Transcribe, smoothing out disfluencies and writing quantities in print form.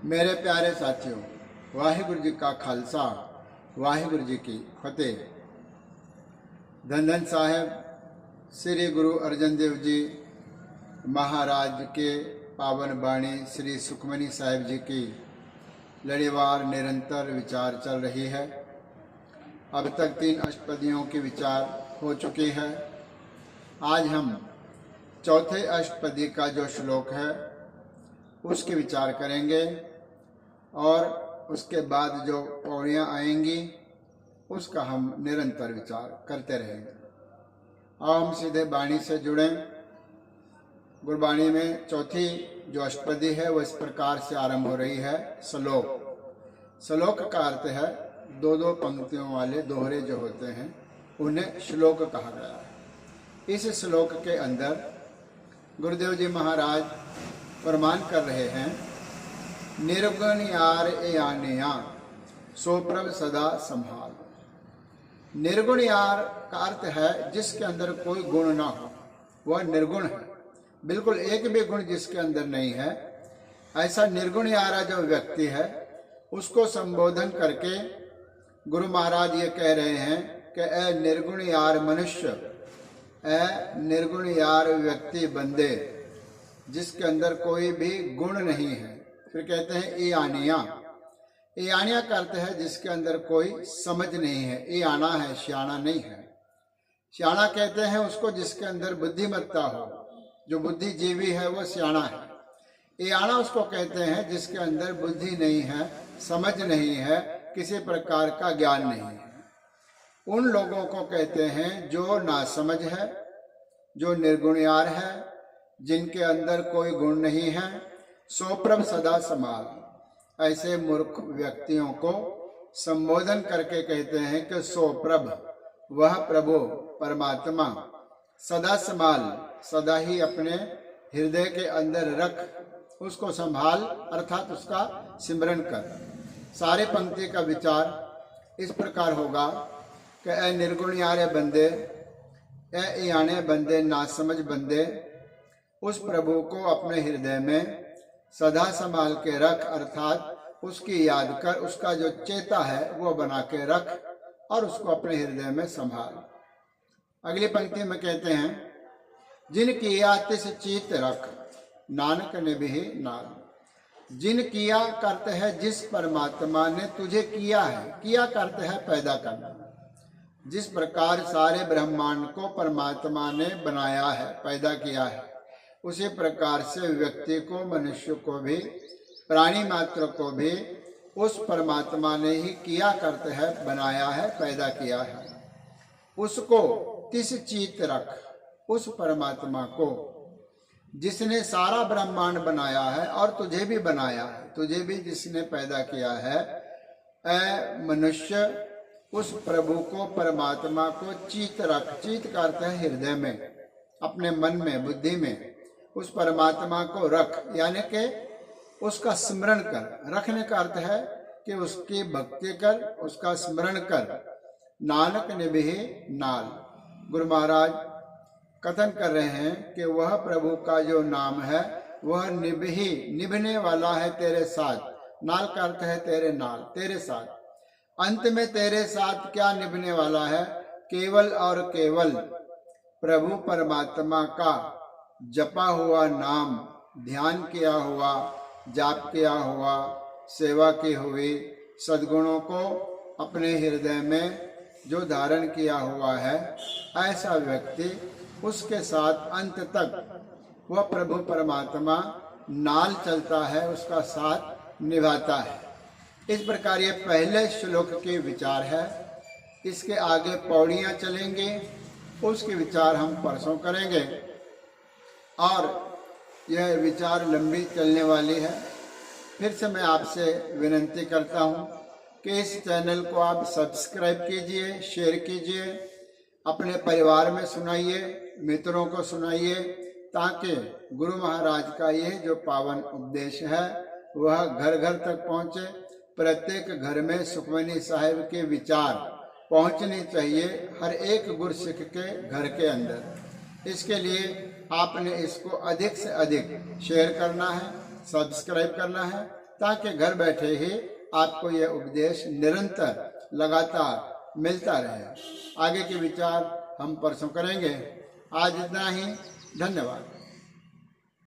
मेरे प्यारे साथियों, वाहिगुरु जी का खालसा, वाहिगुरु जी की फतेह। धन धन साहेब श्री गुरु अर्जन देव जी महाराज के पावन वाणी श्री सुखमनी साहिब जी की लड़ीवार निरंतर विचार चल रही है। अब तक 3 अष्टपदियों के विचार हो चुके हैं। आज हम चौथे अष्टपदी का जो श्लोक है उसके विचार करेंगे और उसके बाद जो पौड़ियाँ आएंगी उसका हम निरंतर विचार करते रहेंगे। अब हम सीधे वाणी से जुड़ें। गुरबाणी में चौथी जो अष्टपदी है वह इस प्रकार से आरंभ हो रही है। श्लोक का अर्थ है 2-2 पंक्तियों वाले दोहरे जो होते हैं उन्हें श्लोक कहा गया है। इस श्लोक के अंदर गुरुदेव जी महाराज फरमान कर रहे हैं, निर्गुण यार ए आनेया सो प्रभ सदा संभाल। निर्गुण यार का अर्थ है जिसके अंदर कोई गुण ना हो, वह निर्गुण है। बिल्कुल एक भी गुण जिसके अंदर नहीं है, ऐसा निर्गुण यारा जो व्यक्ति है उसको संबोधन करके गुरु महाराज ये कह रहे हैं कि ए निर्गुण यार मनुष्य, ए निर्गुण यार व्यक्ति बंदे, जिसके अंदर कोई भी गुण नहीं है। फिर कहते हैं ई आनिया करते हैं जिसके अंदर कोई समझ नहीं है। ई आना है, श्याणा नहीं है। श्याणा कहते हैं उसको जिसके अंदर बुद्धिमत्ता हो, जो बुद्धिजीवी है वो श्याणा है। ई आना उसको कहते हैं जिसके अंदर बुद्धि नहीं है, समझ नहीं है, किसी प्रकार का ज्ञान नहीं है। उन लोगों को कहते हैं जो नासमझ है, जो निर्गुणयार है, जिनके अंदर कोई गुण नहीं है। सो प्रभ सदा संभाल, ऐसे मूर्ख व्यक्तियों को संबोधन करके कहते हैं कि सो प्रभ, वह प्रभु परमात्मा, सदा संभाल, सदा ही अपने हृदय के अंदर रख, उसको संभाल अर्थात उसका सिमरन कर। सारे पंक्ति का विचार इस प्रकार होगा कि ए निर्गुण यारे बंदे, ए याने बंदे, नासमझ बंदे, उस प्रभु को अपने हृदय में सदा संभाल के रख, अर्थात उसकी याद कर, उसका जो चेता है वो बना के रख और उसको अपने हृदय में संभाल। अगली पंक्ति में कहते हैं, जिन किया तिस चीत रख, नानक निभहि नाल। जिन किया करते हैं जिस परमात्मा ने तुझे किया है, किया करते हैं पैदा करना। जिस प्रकार सारे ब्रह्मांड को परमात्मा ने बनाया है, पैदा किया है, उसी प्रकार से व्यक्ति को, मनुष्य को भी, प्राणी मात्र को भी उस परमात्मा ने ही किया करते हैं, बनाया है, पैदा किया है। उसको तिस चीत रख, उस परमात्मा को जिसने सारा ब्रह्मांड बनाया है और तुझे भी बनाया है, तुझे भी जिसने पैदा किया है, ऐ मनुष्य उस प्रभु को, परमात्मा को चीत रख। चीत का अर्थ है हृदय में, अपने मन में, बुद्धि में उस परमात्मा को रख, यानी कि उसका स्मरण कर। रखने का अर्थ है कि उसकी भक्ति कर, उसका स्मरण कर। नानक निभहि नाल, गुरु महाराज कथन कर रहे हैं कि वह प्रभु का जो नाम है वह निभहि, निभने वाला है तेरे साथ। नाल का अर्थ है तेरे नाल, तेरे साथ। अंत में तेरे साथ क्या निभने वाला है? केवल और केवल प्रभु परमात्मा का जपा हुआ नाम, ध्यान किया हुआ, जाप किया हुआ, सेवा की हुई, सद्गुणों को अपने हृदय में जो धारण किया हुआ है, ऐसा व्यक्ति उसके साथ अंत तक वह प्रभु परमात्मा नाल चलता है, उसका साथ निभाता है। इस प्रकार ये पहले श्लोक के विचार है। इसके आगे पौड़ियाँ चलेंगे, उसके विचार हम परसों करेंगे और यह विचार लंबी चलने वाली है। फिर से मैं आपसे विनंती करता हूँ कि इस चैनल को आप सब्सक्राइब कीजिए, शेयर कीजिए, अपने परिवार में सुनाइए, मित्रों को सुनाइए, ताकि गुरु महाराज का यह जो पावन उपदेश है वह घर घर तक पहुँचे। प्रत्येक घर में सुखमनी साहिब के विचार पहुँचने चाहिए, हर एक गुरसिख के घर के अंदर। इसके लिए आपने इसको अधिक से अधिक शेयर करना है, सब्सक्राइब करना है ताकि घर बैठे ही आपको यह उपदेश निरंतर लगातार मिलता रहे। आगे के विचार हम परसों करेंगे। आज इतना ही। धन्यवाद।